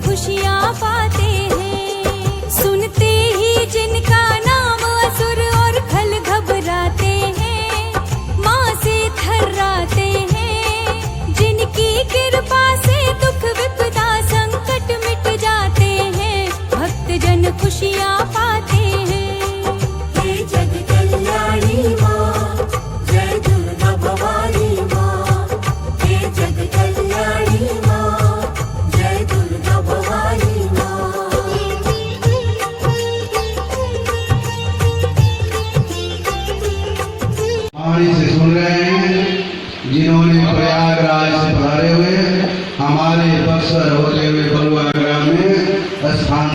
खुशियाँ पाते हैं। सुनते ही जिनका नाम असुर और खल घबराते हैं, माँ से थर्राते हैं। जिनकी कृपा से दुख विपदा संकट मिट जाते हैं, भक्त जन खुशियाँ पाते हैं। हे जग कल्याणी माँ, जय दुर्गा भवानी माँ। हे जग कल्याणी माँ, जय दुर्गा भवानी माँ। पानी से सुन रहे हैं जिन्होंने प्रयागराज से पधारे हुए हमारे बक्सर होते हुए बलुआ ग्राम में स्थान।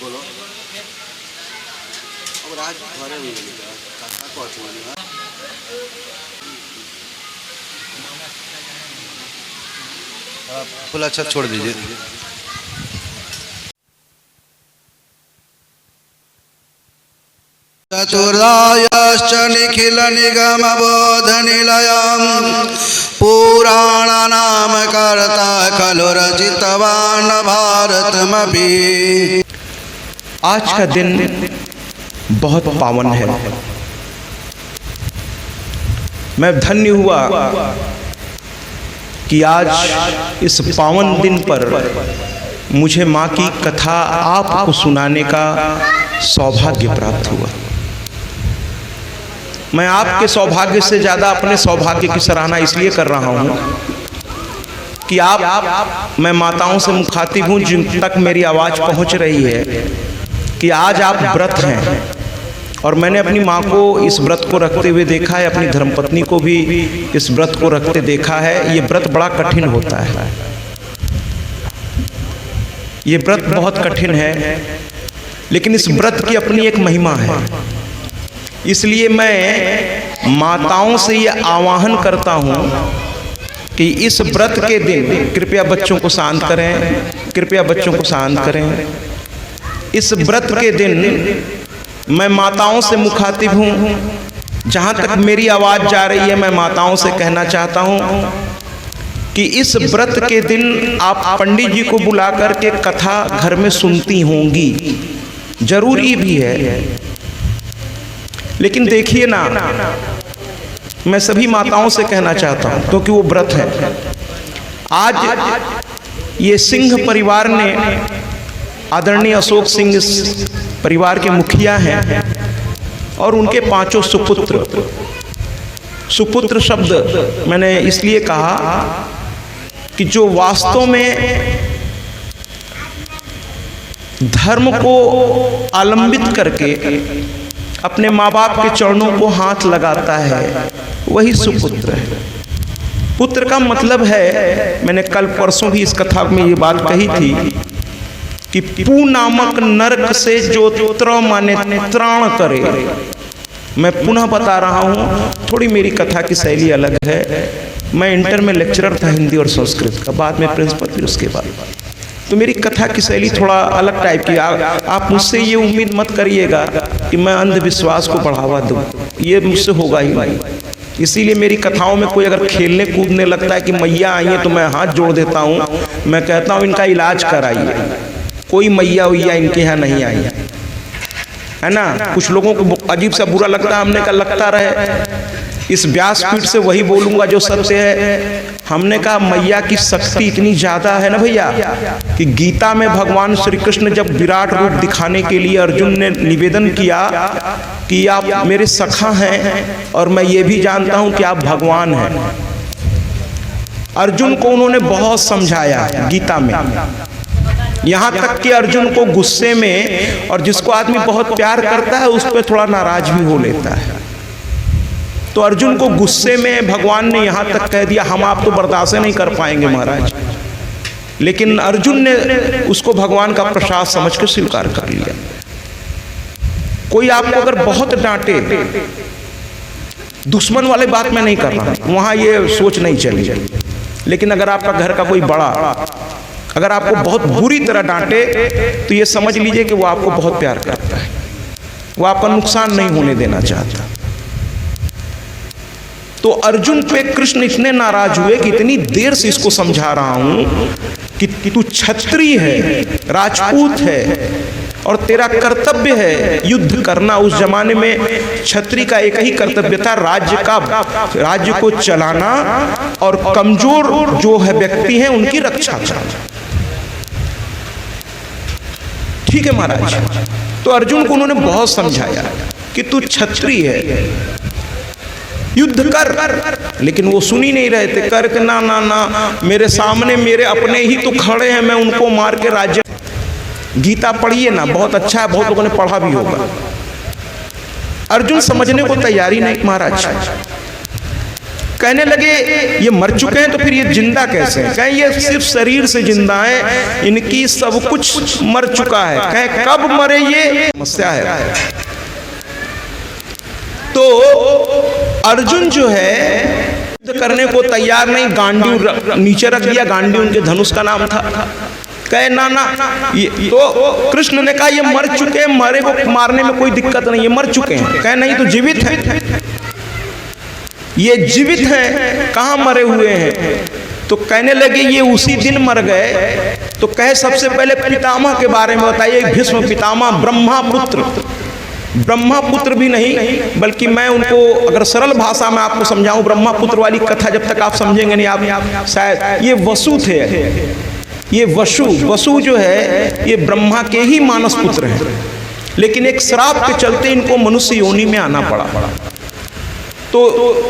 बोलो अब राज घरे हुए काका को अथवा फुल अच्छा छोड़ दीजिए। चतुर्दायश्च निखिल निगम बोध निलयम् पुराणानाम कर्ता खलु रचितवान् भारतमपि। आज का दिन बहुत पावन है। मैं धन्य हुआ कि आज इस पावन दिन पर मुझे माँ की कथा आपको सुनाने का सौभाग्य प्राप्त हुआ। मैं आपके सौभाग्य से ज़्यादा अपने सौभाग्य की सराहना इसलिए कर रहा हूँ कि मैं माताओं से मुखातिब हूँ जिन तक मेरी आवाज़ पहुँच रही है कि आज आप व्रत हैं और मैंने अपनी माँ को इस व्रत को रखते हुए देखा है, अपनी धर्मपत्नी को भी इस व्रत को रखते देखा है। ये व्रत बड़ा कठिन होता है, ये व्रत बहुत कठिन है, लेकिन इस व्रत की अपनी एक महिमा है। इसलिए मैं माताओं से ये आह्वान करता हूँ कि इस व्रत के दिन कृपया बच्चों को शांत करें, कृपया बच्चों को शांत करें। इस व्रत के दिन मैं माताओं से मुखातिब हूँ। जहाँ तक मेरी आवाज़ जा रही है मैं माताओं से कहना चाहता हूँ कि इस व्रत के दिन आप पंडित जी को बुला करके कथा घर में सुनती होंगी, जरूरी भी है। लेकिन देखिए ना, मैं सभी माताओं से कहना चाहता हूँ क्योंकि वो व्रत है। आज ये सिंह परिवार ने, आदरणीय अशोक सिंह इस परिवार के मुखिया हैं और उनके 5 सुपुत्र। सुपुत्र शब्द मैंने इसलिए कहा कि जो वास्तव में धर्म को आलंबित करके अपने माँ बाप के चरणों को हाथ लगाता है, वही सुपुत्र है। पुत्र का मतलब है, मैंने कल परसों भी इस कथा में ये बात कही थी कि पू नामक नरक से जो त्र माने त्राण करे। मैं पुनः बता रहा हूँ, थोड़ी मेरी कथा की शैली अलग है। मैं इंटर में लेक्चरर था हिंदी और संस्कृत का, बाद में प्रिंसिपल, फिर उसके बाद तो मेरी कथा की शैली थोड़ा अलग टाइप की। आप मुझसे ये उम्मीद मत करिएगा कि मैं अंधविश्वास को बढ़ावा दूँ, ये मुझसे होगा ही नहीं। इसीलिए मेरी कथाओं में कोई अगर खेलने कूदने लगता है कि मैया आई है तो मैं हाथ जोड़ देता हूँ, मैं कहता हूँ इनका इलाज कराइए। कोई मैया वैया इनके यहाँ नहीं आई है ना। कुछ लोगों को अजीब सा बुरा लगता है, हमने कहा लगता रहे। इस व्यासपीठ से वही बोलूंगा जो सत्य है। हमने कहा मैया की शक्ति इतनी ज़्यादा है ना भैया कि गीता में भगवान श्री कृष्ण जब विराट रूप दिखाने के लिए अर्जुन ने निवेदन किया कि आप मेरे सखा हैं और मैं ये भी जानता हूँ कि आप भगवान हैं, अर्जुन को उन्होंने बहुत समझाया गीता में। यहाँ तक कि अर्जुन को गुस्से में, और जिसको आदमी बहुत प्यार करता है उस पर थोड़ा नाराज भी हो लेता है, तो अर्जुन को गुस्से में भगवान ने यहाँ तक कह दिया हम आप तो बर्दाश्त नहीं कर पाएंगे महाराज। लेकिन अर्जुन ने उसको भगवान का प्रसाद समझ के स्वीकार कर लिया। कोई आपको अगर बहुत डांटे, दुश्मन वाले बात मैं नहीं कर रहा, वहाँ ये सोच नहीं चली। लेकिन अगर आपका घर का कोई बड़ा अगर आपको बहुत बुरी तरह डांटे तो ये समझ लीजिए कि वो आपको बहुत प्यार करता है। वो आपका नुकसान नहीं होने देना चाहता। तो अर्जुन पे कृष्ण इतने नाराज हुए कि इतनी देर से इसको समझा रहा हूं कि तू क्षत्रिय है, राजपूत है और तेरा कर्तव्य है युद्ध करना। उस जमाने में क्षत्रिय का एक ही कर्तव्य था, राज्य को चलाना और कमजोर जो है व्यक्ति हैं उनकी रक्षा करना। ठीक है महाराज। तो अर्जुन को उन्होंने बहुत समझाया कि तू क्षत्रिय है, युद्ध कर, लेकिन वो सुन ही नहीं रहे थे। करके ना ना ना, मेरे सामने मेरे अपने ही तो खड़े हैं, मैं उनको मार के राज्य। गीता पढ़िए ना, बहुत अच्छा है, बहुत लोगों ने पढ़ा भी होगा। अर्जुन समझने को तैयारी नहीं महाराज। कहने लगे ये मर चुके हैं तो फिर ये जिंदा कैसे हैं? कहें ये सिर्फ शरीर से जिंदा है, इनकी सब कुछ मर चुका है। कहें कब मरे ये समस्या है। तो अर्जुन जो है युद्ध करने को तैयार नहीं, गांडीव नीचे रख दिया। गांडीव उनके धनुष का नाम था। कहे ना ना, ये तो कृष्ण ने कहा ये मर चुके हैं, मरे को मारने में कोई दिक्कत नहीं, ये मर चुके हैं। कहे नहीं तो जीवित है, ये जीवित हैं, कहाँ मरे हुए हैं? तो कहने लगे ये उसी दिन मर गए। तो कहे सबसे पहले पितामह के बारे में बताइए। भीष्म पितामह ब्रह्मापुत्र, ब्रह्मापुत्र भी नहीं बल्कि मैं उनको अगर सरल भाषा में आपको समझाऊं, ब्रह्मापुत्र वाली कथा जब तक आप समझेंगे नहीं आप शायद। ये वसु थे, ये वसु जो है ये ब्रह्मा के ही मानस पुत्र हैं, लेकिन एक श्राप के चलते इनको मनुष्य योनि में आना पड़ा। तो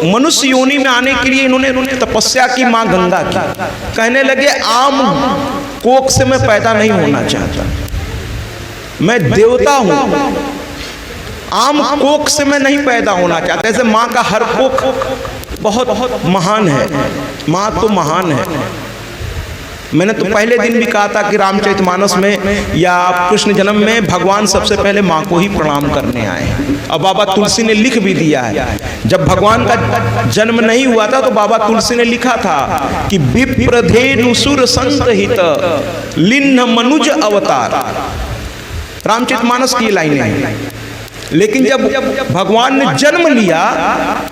मनुष्य योनि में आने के लिए इन्होंने तपस्या की मां गंगा की। कहने लगे आम कोख से मैं पैदा नहीं होना चाहता, मैं देवता हूं, आम कोख से मैं नहीं पैदा होना चाहता। ऐसे मां का हर कोख बहुत महान है, मां तो महान है। मैंने तो पहले दिन भी कहा था कि रामचरितमानस में या कृष्ण जन्म में भगवान सबसे पहले माँ को ही प्रणाम करने आए। अब बाबा तुलसी ने लिख भी दिया है, जब भगवान का जन्म नहीं हुआ था तो बाबा तुलसी ने लिखा था कि विप्रधेनु सुर संतहित लिन्ह मनुज अवतार। रामचरितमानस की लाइनें हैं। लेकिन जब भगवान ने जन्म लिया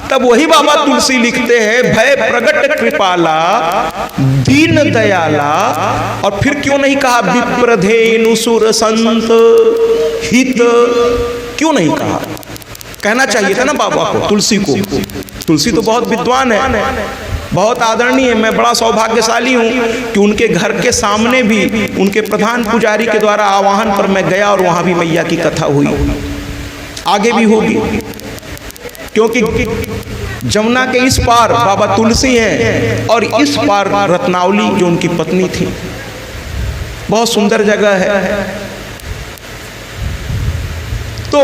तब वही बाबा तुलसी लिखते हैं भय प्रगट कृपाला दीन दयाला। और फिर क्यों नहीं कहा विप्रधेनु सुर संत हित, क्यों नहीं कहा? कहना चाहिए था ना बाबा को, तुलसी को। तुलसी तो बहुत विद्वान है, बहुत आदरणीय है। मैं बड़ा सौभाग्यशाली हूँ कि उनके घर के सामने भी उनके प्रधान पुजारी के द्वारा आवाहन पर मैं गया और वहाँ भी मैया की कथा हुई, आगे भी होगी। क्योंकि जमुना के इस पार बाबा तुलसी हैं और इस पार रत्नावली जो उनकी पत्नी थी। बहुत सुंदर जगह है। तो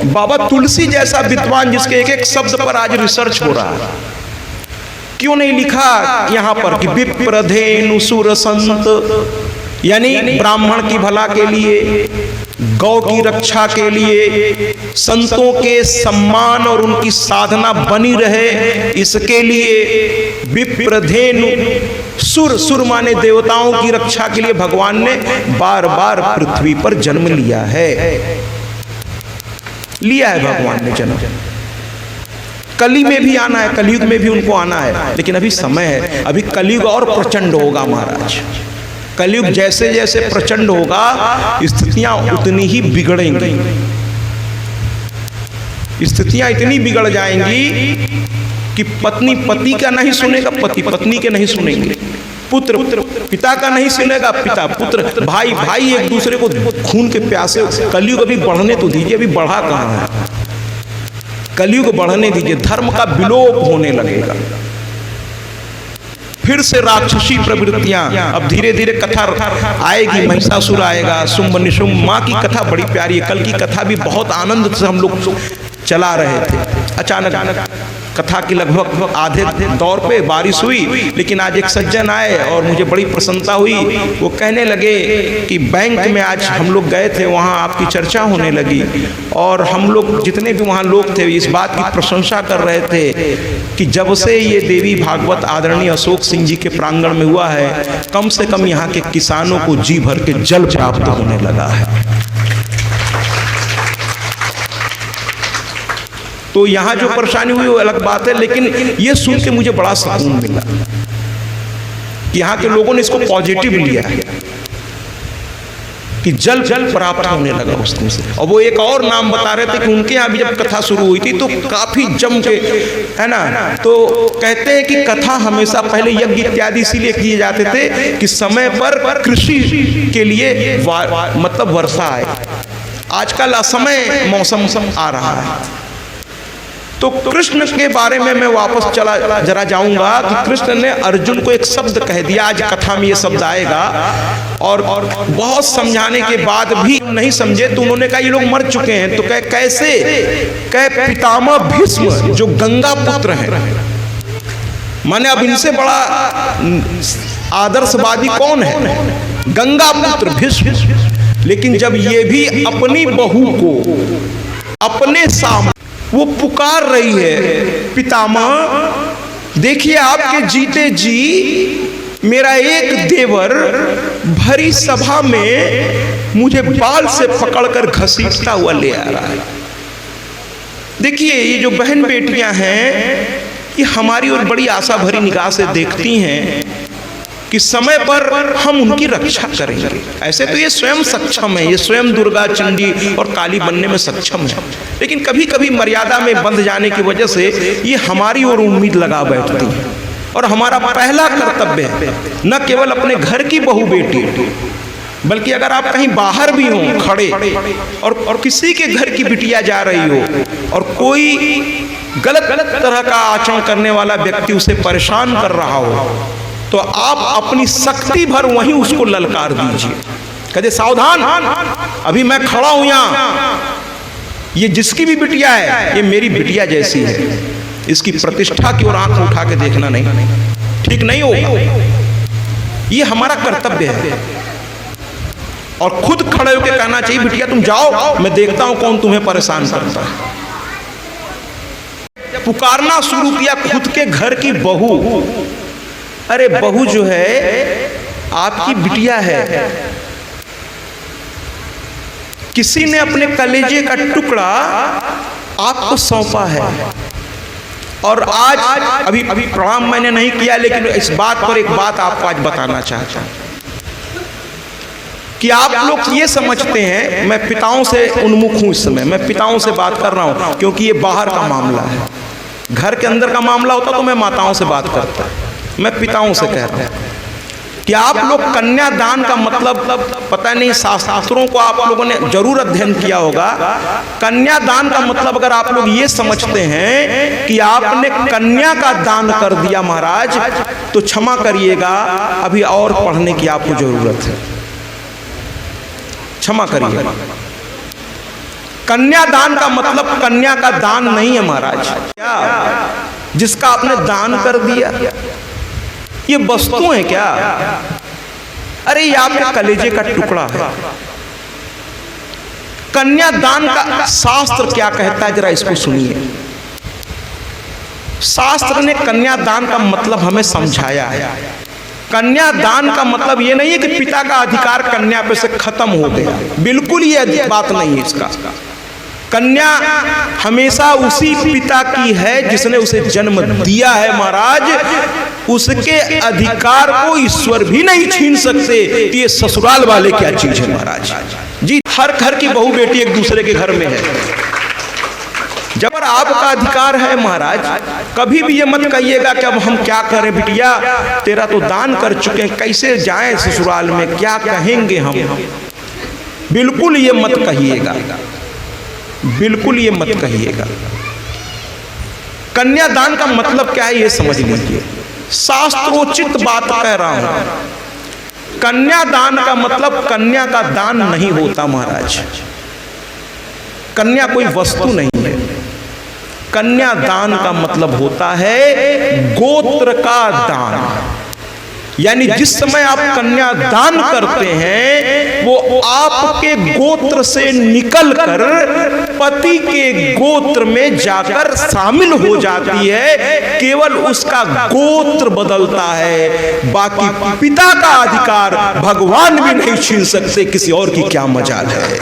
बाबा तुलसी जैसा विद्वान जिसके एक एक शब्द पर आज रिसर्च हो रहा है, क्यों नहीं लिखा यहाँ पर कि विप्रधेनु सुर संत, यानी ब्राह्मण की भला के लिए, गौ की रक्षा के लिए, संतों के सम्मान और उनकी साधना बनी रहे, इसके लिए विप्रधेनु सुर, सुर माने देवताओं की रक्षा के लिए भगवान ने बार बार पृथ्वी पर जन्म लिया है। भगवान ने जन्म। कली में भी आना है, कलयुग में भी उनको आना है, लेकिन अभी समय है। अभी कलयुग और प्रचंड होगा महाराज। कलयुग जैसे जैसे प्रचंड होगा स्थितियां उतनी ही बिगड़ेंगी। स्थितियां इतनी बिगड़ जाएंगी कि पत्नी पति का नहीं सुनेगा, पति पत्नी के नहीं सुनेंगे, पुत्र पिता का नहीं सुनेगा, पिता पुत्र, भाई भाई एक दूसरे को खून के प्यासे। कलयुग अभी बढ़ने तो दीजिए, अभी बढ़ा कहाँ है? कलयुग बढ़ने दीजिए, धर्म का विलोप होने लगेगा। फिर से राक्षसी प्रवृत्तियां, अब धीरे धीरे कथा आएगी, महिषासुर आएगा, शुंभ निशुंभ। माँ की कथा बड़ी प्यारी है, कल की कथा भी बहुत आनंद से हम लोग चला रहे थे। अचानक कथा की लगभग आधे दौर पे बारिश हुई, लेकिन आज एक सज्जन आए और मुझे बड़ी प्रसन्नता हुई। वो कहने लगे कि बैंक में आज हम लोग गए थे, वहाँ आपकी चर्चा होने लगी और हम लोग जितने भी वहाँ लोग थे इस बात की प्रशंसा कर रहे थे कि जब से ये देवी भागवत आदरणीय अशोक सिंह जी के प्रांगण में हुआ है, कम से कम यहाँ के किसानों को जी भर के जल प्राप्त होने लगा है। तो यहाँ जो परेशानी हुई वो अलग बात है, लेकिन ये सुन के मुझे बड़ा सुकून मिला कि यहाँ के लोगों ने इसको पॉजिटिव लिया है कि जल प्राप्त होने लगा उस दिन से। और वो एक और नाम बता रहे थे कि उनके यहाँ भी जब कथा शुरू हुई थी तो काफी जम के, है ना, तो कहते हैं कि कथा हमेशा पहले यज्ञ इत्यादि इसीलिए किए जाते थे कि समय पर कृषि के लिए मतलब वर्षा आए। आजकल असमय मौसम आ रहा है। तो कृष्ण के बारे में मैं वापस जरा जाऊंगा कि कृष्ण ने अर्जुन को एक शब्द कह दिया, आज कथा में ये शब्द आएगा, और बहुत समझाने के बाद भी नहीं समझे तो उन्होंने कहा ये लोग मर चुके हैं। तो कैसे? कह पितामह भीष्म जो गंगा पुत्र हैं, माने अब इनसे बड़ा आदर्शवादी कौन है? गंगा पुत्र भीष्म। लेकिन जब ये भी अपनी बहू को अपने सामने वो पुकार रही है, पितामह देखिए आपके जीते जी मेरा एक देवर भरी सभा में मुझे बाल से पकड़कर घसीटता हुआ ले आ रहा है। देखिए ये जो बहन बेटियां हैं ये हमारी और बड़ी आशा भरी निगाह से देखती हैं कि समय पर हम उनकी रक्षा करेंगे। ऐसे तो ये स्वयं सक्षम है, ये स्वयं दुर्गा, चंडी और काली बनने में सक्षम है, लेकिन कभी कभी मर्यादा में बंध जाने की वजह से ये हमारी ओर उम्मीद लगा बैठती है। और हमारा पहला कर्तव्य है न केवल अपने घर की बहू बेटी, बल्कि अगर आप कहीं बाहर भी हों खड़े और किसी के घर की बिटिया जा रही हो और कोई गलत तरह का आचरण करने वाला व्यक्ति उसे परेशान कर रहा हो, तो आप अपनी शक्ति भर वहीं उसको ललकार दीजिए, कहते सावधान, अभी मैं खड़ा हूं यहां, ये जिसकी भी बिटिया है ये मेरी बिटिया जैसी है, इसकी प्रतिष्ठा की ओर आंख उठा के देखना नहीं, ठीक नहीं होगा। ये हमारा कर्तव्य है। और खुद खड़े होकर कहना चाहिए बिटिया तुम जाओ, मैं देखता हूं कौन तुम्हें परेशान करता है। पुकारना शुरू किया खुद के घर की बहू, अरे बहू जो है आपकी बिटिया है, किसी ने अपने कलेजे का टुकड़ा आपको सौंपा है। और आज अभी प्रणाम मैंने नहीं किया, लेकिन इस बात पर एक बात आपको आज बताना चाहता हूं कि आप लोग ये समझते हैं, मैं पिताओं से उन्मुख हूं इस समय, मैं पिताओं से बात कर रहा हूं क्योंकि ये बाहर का मामला है। घर के अंदर का मामला होता तो मैं माताओं से बात करता, मैं पिताओं से कह रहा हूं कि आप लोग कन्यादान का मतलब पता नहीं, शास्त्रों को आप लोगों ने जरूर अध्ययन किया होगा। कन्यादान का मतलब अगर आप लोग ये समझते हैं कि आपने कन्या का दान कर दिया महाराज, तो क्षमा करिएगा, अभी और पढ़ने की आपको जरूरत है, क्षमा करिएगा। कन्यादान का मतलब कन्या का दान नहीं है महाराज, क्या जिसका आपने दान कर दिया ये वस्तु है क्या? अरे ये आपके कलेजे का टुकड़ा है। कन्यादान का शास्त्र क्या कहता है जरा इसको सुनिए। शास्त्र ने कन्यादान का मतलब हमें समझाया है। कन्यादान का मतलब ये नहीं है कि पिता का अधिकार कन्या पे से खत्म हो गया, बिल्कुल ये बात नहीं है इसका। कन्या हमेशा उसी पिता की है जिसने उसे जन्म दिया है महाराज, उसके अधिकार को ईश्वर भी नहीं छीन सकते। ये ससुराल वाले क्या चीज है महाराज जी। हर घर की बहू बेटी एक दूसरे के घर में है, जब आपका अधिकार है महाराज। कभी भी ये मत कहिएगा कि अब हम क्या करें बिटिया, तेरा तो दान कर चुके हैं, कैसे जाएं ससुराल में, क्या कहेंगे हम। बिल्कुल ये मत कहिएगा, बिल्कुल ये मत कहिएगा। कन्यादान का मतलब क्या है ये समझ लीजिए, शास्त्रोचित बात कह रहा हूं। कन्यादान का मतलब कन्या का दान नहीं होता महाराज। कन्या कोई वस्तु नहीं है। कन्यादान का मतलब होता है गोत्र का दान, यानी जिस समय आप कन्यादान करते हैं वो आपके गोत्र से निकलकर पति के गोत्र में जाकर शामिल हो जाती है। केवल उसका गोत्र बदलता है, बाकी पिता का अधिकार भगवान भी नहीं छीन सकते। किसी और की क्या मजाल है।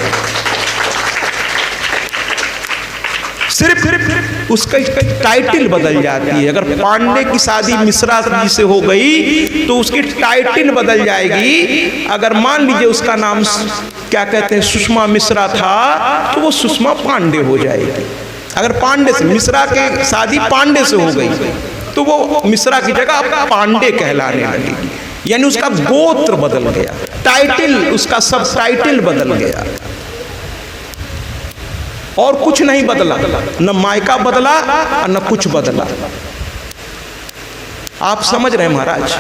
सिर्फ उसका टाइटल बदल जाती है। अगर पांडे की शादी मिश्रा जी से हो गई तो उसकी टाइटल बदल जाएगी। अगर मान लीजिए उसका नाम क्या कहते हैं सुषमा मिश्रा था तो वो सुषमा पांडे हो जाएगी। अगर पांडे से मिश्रा की शादी पांडे से हो गई तो वो मिश्रा की जगह अब पांडे कहलाने लगेगी, यानी उसका गोत्र बदल गया, टाइटल उसका सब टाइटल बदल गया और कुछ नहीं बदला, न मायका बदला और न कुछ बदला। आप समझ रहे हैं महाराज।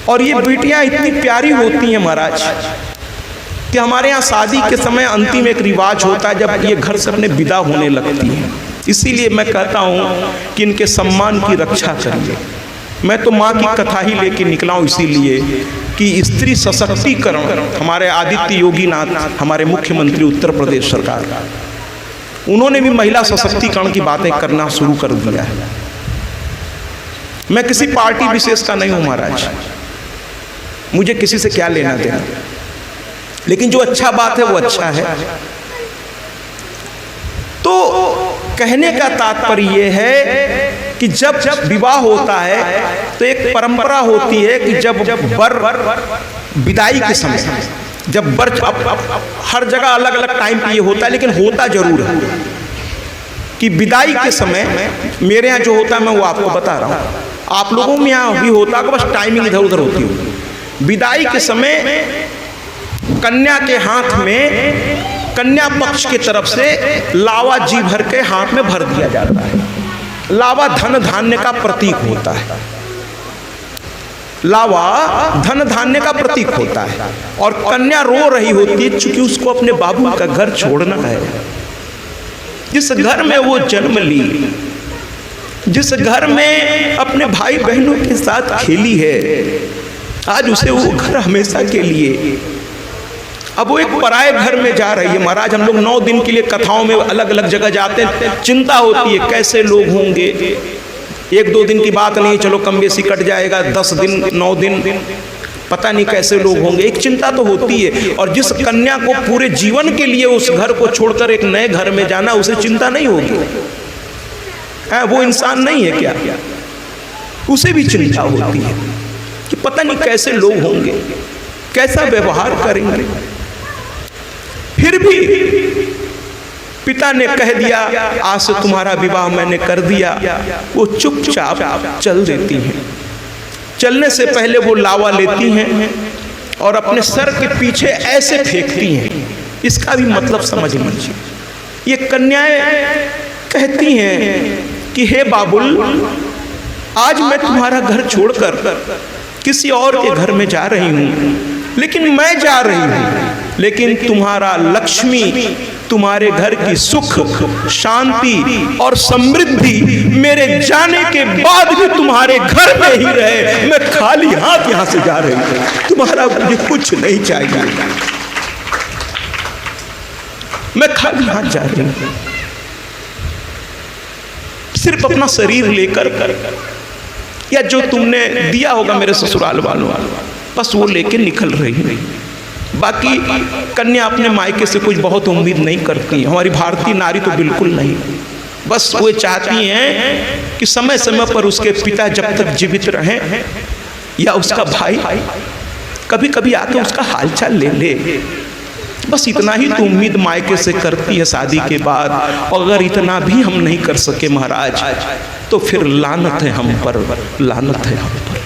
और ये बेटियां इतनी प्यारी होती हैं महाराज कि हमारे यहाँ शादी के समय अंतिम एक रिवाज होता है जब ये घर से अपने विदा होने लगती हैं। इसीलिए मैं कहता हूँ कि इनके सम्मान की रक्षा करिए। मैं तो माँ की कथा ही लेके निकला हूँ इसीलिए कि स्त्री सशक्तिकरण, हमारे आदित्य योगीनाथ हमारे मुख्यमंत्री उत्तर प्रदेश सरकार, उन्होंने भी महिला सशक्तिकरण की बातें करना शुरू कर दिया है। मैं किसी पार्टी विशेष का नहीं हूँ महाराज, मुझे किसी से क्या लेना देना, लेकिन जो अच्छा बात है वो अच्छा है। तो कहने का तात्पर्य ये है कि जब विवाह होता है तो एक परंपरा होती है कि जब वर विदाई के समय, जब वर हर जगह अलग अलग टाइम पे ये होता है, लेकिन होता जरूर है कि विदाई के समय, मेरे यहाँ जो होता है मैं वो आपको बता रहा हूँ, आप लोगों में यहाँ भी होता है, बस टाइमिंग इधर उधर होती है। विदाई के समय कन्या के हाथ में, कन्या पक्ष की तरफ से लावा जी भर के हाथ में भर दिया जाता है। लावा धन धान्य का प्रतीक होता है, लावा धन धान्य का प्रतीक होता है। और कन्या रो रही होती है चूंकि उसको अपने बाबू का घर छोड़ना है, जिस घर में वो जन्म ली, जिस घर में अपने भाई बहनों के साथ खेली है, आज उसे वो घर हमेशा के लिए, अब वो एक पराये घर में जा रही है। महाराज हम लोग 9 दिन के लिए कथाओं में अलग अलग जगह जाते हैं, चिंता होती है कैसे लोग होंगे। 1-2 दिन की बात नहीं, चलो कम बेसी कट जाएगा, 10 दिन 9 दिन पता नहीं कैसे लोग होंगे, एक चिंता तो होती है। और जिस कन्या को पूरे जीवन के लिए उस घर को छोड़कर एक नए घर में जाना, उसे चिंता नहीं होगी? वो इंसान नहीं है क्या? उसे भी चिंता होती है कि पता नहीं कैसे लोग होंगे, कैसा व्यवहार करेंगे। फिर भी पिता ने कह दिया आज से तुम्हारा विवाह मैंने कर दिया, वो चुपचाप चल देती हैं। चलने से पहले वो लावा लेती हैं और अपने सर के पीछे ऐसे फेंकती हैं। इसका भी मतलब समझ लीजिए। ये कन्याएं कहती हैं कि हे बाबुल, आज मैं तुम्हारा घर छोड़कर किसी और के घर में जा रही हूँ, लेकिन मैं जा रही हूँ, लेकिन तुम्हारा लक्ष्मी, तुम्हारे घर की सुख शांति और समृद्धि मेरे जाने के बाद भी तुम्हारे घर में ही रहे। मैं खाली हाथ यहाँ से जा रही हूँ, तुम्हारा मुझे कुछ नहीं चाहिए, मैं खाली हाथ जा रही हूँ। सिर्फ अपना शरीर लेकर या जो तुमने दिया होगा मेरे ससुराल वालों, बस वो लेके निकल रही है। बाकी कन्या अपने मायके से कुछ बहुत उम्मीद नहीं करती। हमारी भारतीय नारी तो बिल्कुल नहीं, बस वो चाहती हैं कि समय समय पर उसके पिता जब तक जीवित रहें या उसका भाई कभी कभी आके उसका हालचाल ले ले, बस इतना ही तो उम्मीद मायके से करती है शादी के बाद। और अगर इतना भी हम नहीं कर सके महाराज, तो फिर लानत है हम पर, लानत है हम पर।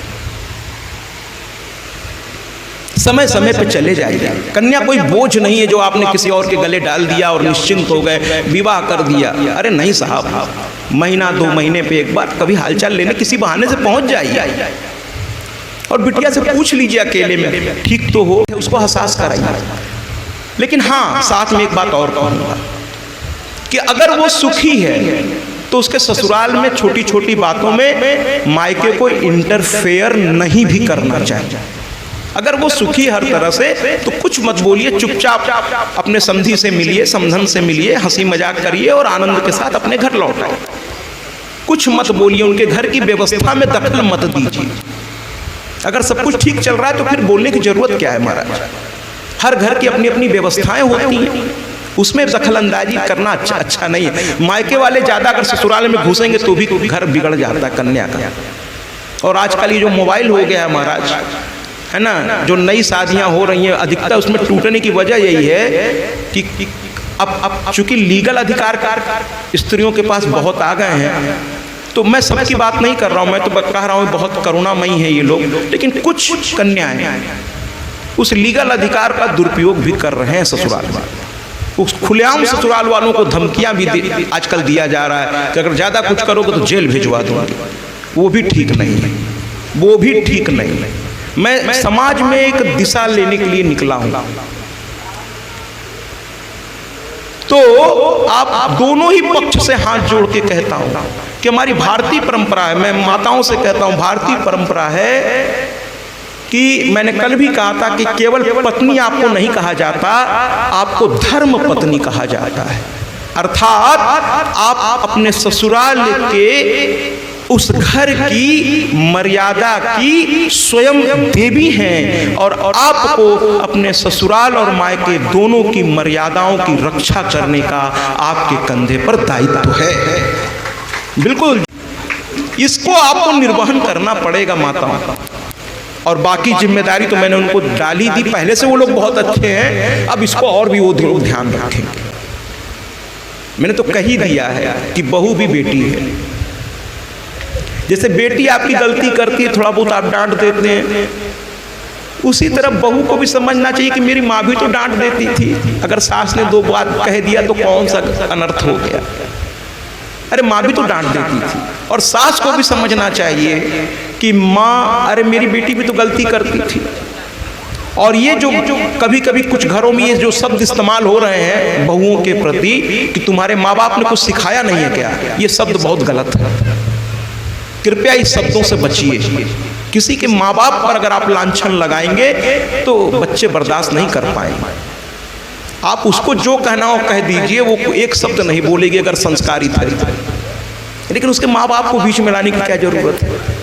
समय समय पे चले जाइए। कन्या कोई बोझ नहीं है जो आपने किसी और के गले डाल दिया और निश्चिंत हो गए, विवाह कर दिया। अरे नहीं साहब, महीना 2 महीने पे एक बार कभी हालचाल लेने किसी बहाने से पहुंच जाइए और बिटिया से पूछ लीजिए अकेले में ठीक तो हो, उसको एहसास कराइए। लेकिन हाँ, साथ में एक बात और कहूँगा कि अगर वो सुखी है तो उसके ससुराल में छोटी छोटी बातों में मायके को इंटरफेयर नहीं भी करना चाहिए। अगर वो सुखी हर तरह से तो कुछ मत बोलिए, चुपचाप अपने समधी से मिलिए, समधन से मिलिए, हंसी मजाक करिए और आनंद के साथ अपने घर लौट आओ। कुछ मत बोलिए, उनके घर की व्यवस्था में दखल मत दीजिए। अगर सब कुछ ठीक चल रहा है तो फिर बोलने की जरूरत क्या है महाराज? हर घर की अपनी अपनी व्यवस्थाएं होती हैं, उसमें दखलंदाजी करना अच्छा नहीं है। मायके वाले ज़्यादा अगर ससुराल में घुसेंगे तो भी घर बिगड़ जाता है कन्या का। और आजकल ये जो मोबाइल हो गया है महाराज, है ना, जो नई शादियां हो रही हैं अधिकतर उसमें टूटने की वजह यही है कि अब चूंकि लीगल अधिकार स्त्रियों के पास बहुत आ गए हैं, तो मैं सबकी बात नहीं कर रहा हूँ, मैं तो कह रहा हूँ बहुत करुणामयी है ये लोग, लेकिन कुछ कन्याएं उस लीगल अधिकार का दुरुपयोग भी कर रहे हैं ससुराल में। उस खुलेआम ससुराल वालों को धमकियां भी आजकल दिया जा रहा है कि अगर ज़्यादा कुछ करोगे तो जेल भिजवा दूंगी। वो भी ठीक नहीं है, वो भी ठीक नहीं है। मैं समाज में एक दिशा लेने के लिए निकला हूं, तो आप दोनों ही पक्ष से हाथ जोड़ के कहता हूं कि हमारी भारतीय परंपरा है, मैं माताओं से कहता हूं भारतीय परंपरा है कि मैंने कल भी कहा था कि केवल पत्नी आपको नहीं कहा जाता, आपको धर्म पत्नी कहा जाता है। अर्थात आप अपने ससुराल के उस घर की मर्यादा की स्वयं देवी हैं और आपको अपने ससुराल और मायके दोनों की मर्यादाओं की रक्षा करने का आपके कंधे पर दायित्व है। बिल्कुल, इसको आपको निर्वहन करना पड़ेगा माताओं का। और बाकी जिम्मेदारी तो मैंने उनको डाली दी, पहले से वो लोग बहुत अच्छे हैं, अब इसको और भी वो ध्यान रखेंगे। मैंने तो कह ही दिया है कि बहू भी बेटी है। जैसे बेटी आपकी गलती करती है, थोड़ा बहुत आप डांट देते हैं, उसी तरह बहू को भी समझना चाहिए कि मेरी माँ भी तो डांट देती थी, अगर सास ने 2 बात कह दिया तो कौन सा अनर्थ हो गया। अरे माँ भी तो डांट देती थी। और सास को भी समझना चाहिए कि माँ, अरे मेरी बेटी भी तो गलती करती थी। और ये जो कभी कभी कुछ घरों में ये जो शब्द इस्तेमाल हो रहे हैं बहुओं के प्रति कि तुम्हारे माँ बाप ने कुछ सिखाया नहीं है क्या, ये शब्द बहुत गलत है। कृपया इस शब्दों से बचिए। किसी के माँ बाप पर अगर आप लांछन लगाएंगे तो बच्चे बर्दाश्त नहीं कर पाएंगे। आप उसको जो कहना हो कह दीजिए, वो एक शब्द नहीं बोलेगी अगर संस्कारित है, लेकिन उसके माँ बाप को बीच में लाने की क्या जरूरत है।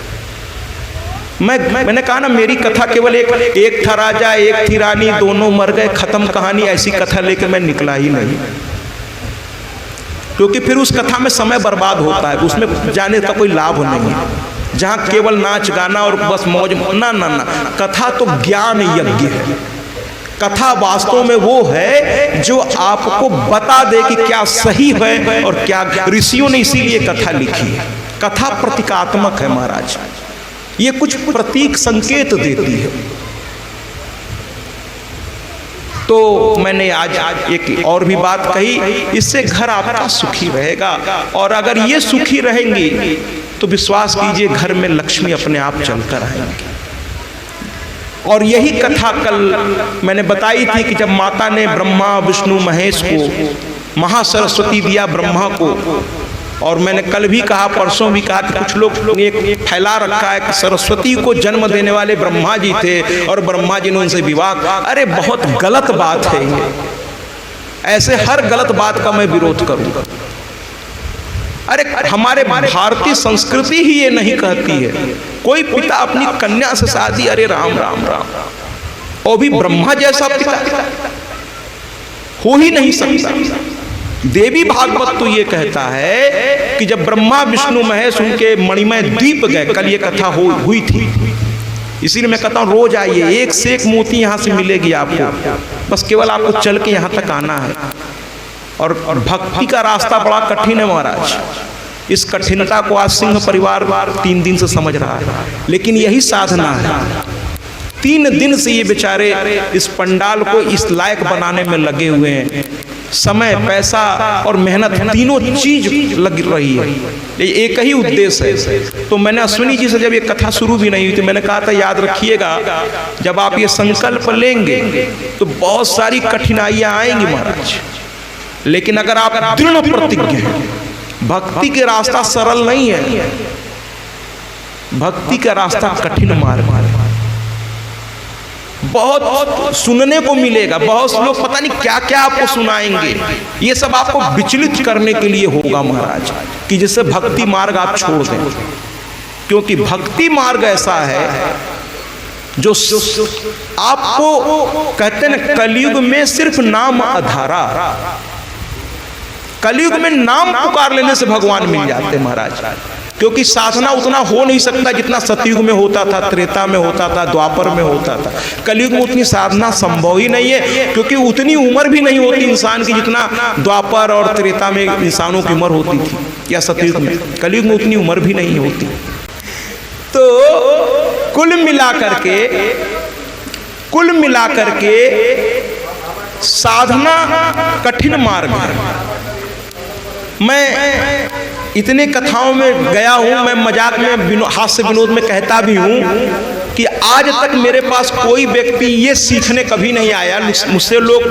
मैंने कहा ना, मेरी कथा केवल एक था राजा एक थी रानी, दोनों मर गए, खत्म कहानी, ऐसी कथा लेकर मैं निकला ही नहीं, क्योंकि फिर उस कथा में समय बर्बाद होता है, उसमें जाने का कोई लाभ नहीं है। जहाँ केवल नाच गाना और बस मौज, ना ना ना, कथा तो ज्ञान यज्ञ है। कथा वास्तव में वो है जो आपको बता दे कि क्या सही है और क्या। ऋषियों ने इसीलिए कथा लिखी है। कथा प्रतीकात्मक है महाराज, ये कुछ प्रतीक संकेत देती है। तो मैंने आज एक और भी बात कही, इससे घर आपका सुखी रहेगा, और अगर ये सुखी रहेंगी तो विश्वास कीजिए घर में लक्ष्मी अपने आप चलकर आएंगी। और यही कथा कल मैंने बताई थी कि जब माता ने ब्रह्मा विष्णु महेश को महासरस्वती दिया ब्रह्मा को, और मैंने कल भी कहा, परसों भी कहा कि कुछ लोग ये फैला रखा है कि सरस्वती को जन्म देने वाले ब्रह्मा जी थे और ब्रह्मा जी ने उनसे विवाह। अरे बहुत गलत बात है ये, ऐसे हर गलत बात का मैं विरोध करूंगा। अरे हमारे भारतीय संस्कृति ही ये नहीं कहती है कोई पिता अपनी कन्या से शादी, अरे राम राम राम, और भी ब्रह्मा जैसा पिता हो ही नहीं सकता। देवी भागवत तो ये कहता है कि जब ब्रह्मा विष्णु महेश उनके मणिमय द्वीप गए, कल ये कथा हुई थी, इसीलिए मैं कहता हूँ रोज आइए, एक से एक मोती यहाँ से मिलेगी आपको, बस केवल आपको चल के यहाँ तक आना है। और भक्ति का रास्ता बड़ा कठिन है महाराज, इस कठिनता को आज सिंह परिवार 3 दिन से समझ रहा है, लेकिन यही साधना है। 3 दिन से ये बेचारे इस पंडाल को इस लायक बनाने में लगे हुए हैं। समय, पैसा और मेहनत तीनों चीज लग रही है, एक ही उद्देश्य है। तो मैंने अश्विनी जी से जब ये कथा शुरू भी नहीं हुई थी, मैंने कहा था याद रखिएगा, जब आप ये संकल्प लेंगे तो बहुत सारी कठिनाइयां आएंगी महाराज, लेकिन अगर आप दृढ़ प्रतिज्ञ हैं, भक्ति के रास्ता सरल नहीं है, भक्ति का रास्ता कठिन मार्ग है। बहुत सुनने को मिलेगा, बहुत लोग पता नहीं क्या क्या आपको सुनाएंगे, ये सब आपको विचलित करने के लिए होगा महाराज, कि जिससे भक्ति मार्ग आप छोड़ दें। क्योंकि भक्ति मार्ग ऐसा है जो आपको कहते हैं ना, कलयुग में सिर्फ नाम आधारा, कलयुग में नाम पुकार लेने से भगवान मिल जाते महाराज। क्योंकि साधना उतना हो नहीं सकता जितना सतयुग में होता था, त्रेता में होता था, द्वापर में होता था। कलयुग में उतनी साधना संभव ही नहीं है, क्योंकि उतनी उम्र भी नहीं होती इंसान की जितना द्वापर और त्रेता में इंसानों की उम्र होती थी, या सतयुग में। कलयुग में उतनी उम्र भी नहीं होती। तो कुल मिलाकर के साधना कठिन मार्ग है। मैं इतने कथाओं में गया हूं, मैं मजाक में हास्य विनोद में कहता भी हूं कि आज तक मेरे पास कोई व्यक्ति ये सीखने कभी नहीं आया। मुझसे लोग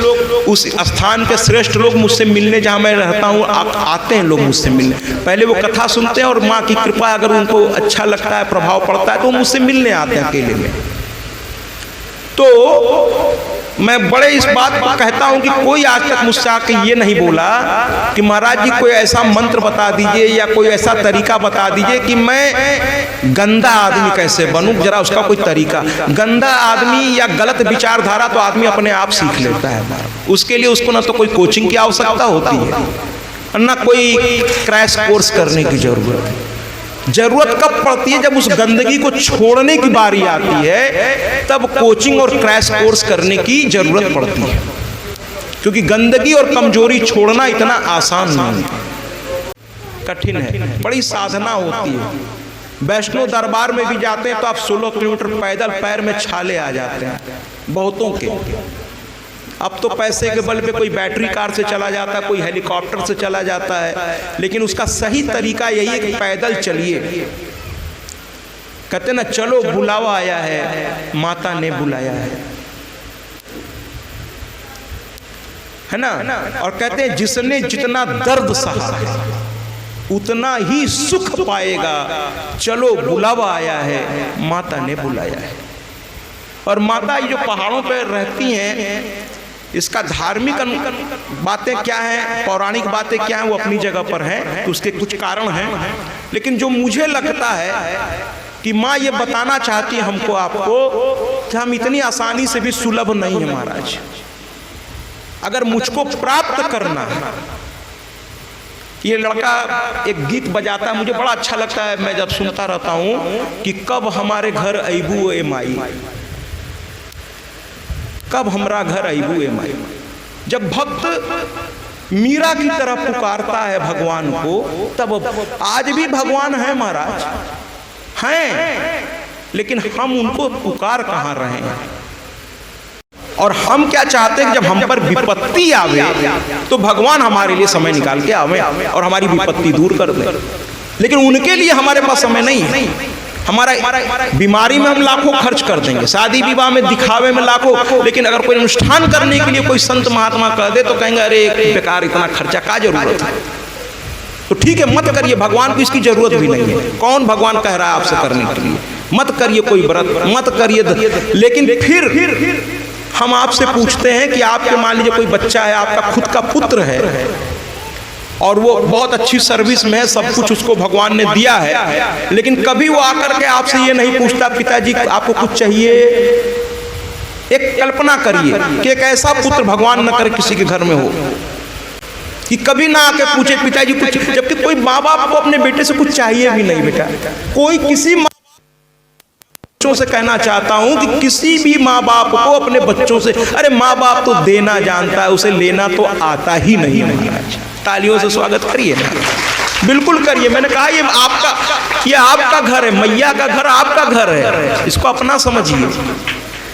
उस स्थान के श्रेष्ठ लोग मुझसे मिलने, जहां मैं रहता हूं, आते हैं लोग मुझसे मिलने। पहले वो कथा सुनते हैं और माँ की कृपा अगर उनको अच्छा लगता है, प्रभाव पड़ता है, तो मुझसे मिलने आते हैं अकेले में। तो मैं बड़े इस बात को कहता हूं कि कोई आज तक मुझसे आके ये नहीं बोला कि महाराज जी कोई ऐसा मंत्र बता दीजिए या कोई ऐसा तरीका बता दीजिए कि मैं गंदा आदमी कैसे बनूं, जरा उसका कोई तरीका। गंदा आदमी या गलत विचारधारा तो आदमी अपने आप सीख लेता है। उसके लिए उसको ना तो कोई कोचिंग की आवश्यकता होती है, ना कोई क्रैश कोर्स करने की जरूरत है। जरूरत कब पड़ती है? जब उस गंदगी को छोड़ने की बारी आती है, तब कोचिंग और क्रैश कोर्स करने की जरूरत पड़ती है। क्योंकि गंदगी और कमजोरी छोड़ना इतना आसान नहीं है, कठिन है, बड़ी साधना होती है। वैष्णो दरबार में भी जाते हैं तो आप 16 किलोमीटर पैदल पैर में छाले आ जाते हैं बहुतों के। अब तो पैसे के बल पे कोई बैटरी कार से चला जाता है, कोई हेलीकॉप्टर से चला जाता है, लेकिन उसका सही तरीका यही है कि पैदल चलिए। कहते ना, चलो बुलावा आया है, माता ने बुलाया है ना। और कहते हैं जिसने जितना दर्द सहा है उतना ही सुख पाएगा। चलो बुलावा आया है, माता ने बुलाया है। और माता ये जो पहाड़ों पर रहती हैं, इसका धार्मिक बातें क्या हैं, पौराणिक बातें क्या हैं, वो अपनी जगह पर हैं, तो उसके कुछ कारण हैं। लेकिन जो मुझे लगता है कि माँ ये बताना चाहती है हमको, आपको, कि हम इतनी आसानी से भी सुलभ नहीं है महाराज। अगर मुझको प्राप्त करना है, ये लड़का एक गीत बजाता है, मुझे बड़ा अच्छा लगता है, मैं जब सुनता रहता हूँ कि कब हमारे घर अबू ए माई, कब हमरा घर अबू ए माई। जब भक्त मीरा की तरफ पुकारता है भगवान को, तब आज भी भगवान है महाराज, हैं, लेकिन हम उनको पुकार कहाँ रहे हैं। और हम क्या चाहते हैं कि जब हम पर विपत्ति आवे तो भगवान हमारे लिए समय निकाल के आवे और हमारी विपत्ति दूर कर दे। लेकिन उनके लिए हमारे पास समय नहीं है। हमारा बीमारी में हम लाखों खर्च कर देंगे, शादी विवाह में दिखावे में लाखों, लेकिन अगर कोई अनुष्ठान करने के लिए कोई संत महात्मा कर दे तो कहेंगे अरे बेकार, इतना खर्चा का जरूरत है। तो ठीक है, मत करिए, भगवान को इसकी जरूरत भी नहीं है। कौन भगवान कह रहा है आपसे करने के लिए? मत करिए कोई व्रत, मत करिए। लेकिन फिर हम आपसे पूछते हैं कि आपके मान लीजिए कोई बच्चा है, आपका खुद का पुत्र है और वो बहुत अच्छी सर्विस में है, सब कुछ उसको भगवान ने दिया है, लेकिन कभी वो आकर के आपसे ये नहीं पूछता पिताजी आपको कुछ चाहिए। एक कल्पना करिए कि एक ऐसा पुत्र भगवान न करे किसी के घर में हो कि कभी ना आके पूछे पिताजी कुछ, जबकि कोई माँ बाप को अपने बेटे से कुछ चाहिए भी नहीं। बेटा, कोई किसी बच्चों से कहना चाहता हूं कि किसी भी माँ बाप को अपने बच्चों से, अरे माँ बाप तो देना जानता है, उसे लेना तो आता ही नहीं महाराज। तालियों से स्वागत करिए, बिल्कुल करिए। मैंने कहा ये आपका घर है, मैया का घर आपका घर है, इसको अपना समझिए।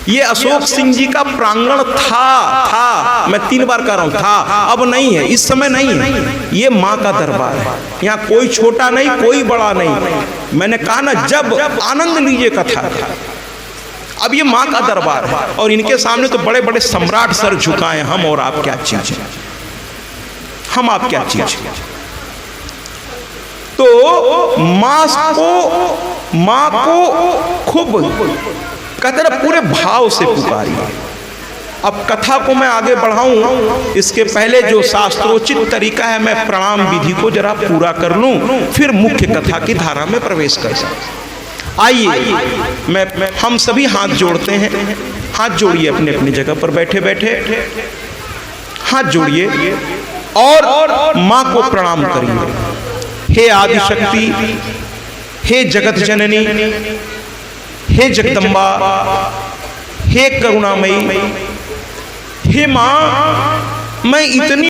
ये अशोक सिंह जी का प्रांगण था, मैं 3 बार कह रहा हूं, था, अब नहीं है, इस समय नहीं है। ये माँ का दरबार है, यहाँ कोई छोटा नहीं, कोई बड़ा नहीं। मैंने कहा ना, जब आनंद लीजिए कथा का। अब ये माँ का दरबार है और इनके सामने तो बड़े बड़े सम्राट सर झुकाए। हम और आप क्या चीज है, हम आप क्या चीज है। तो माँ को खूब कहते ना पूरे भाव से पुकारिए। अब कथा को मैं आगे बढ़ाऊं, इसके पहले जो शास्त्रोचित तरीका है, मैं प्रणाम विधि को जरा पूरा कर लूं, फिर मुख्य कथा की धारा में प्रवेश कर सकूं। आइए हम सभी हाथ जोड़ते हैं। हाथ जोड़िए अपने अपनी जगह पर बैठे बैठे हाथ जोड़िए और माँ को प्रणाम करिए। हे आदि शक्ति, हे जगत जननी, हे जगदम्बा, हे करुणामयी, हे माँ, मैं इतनी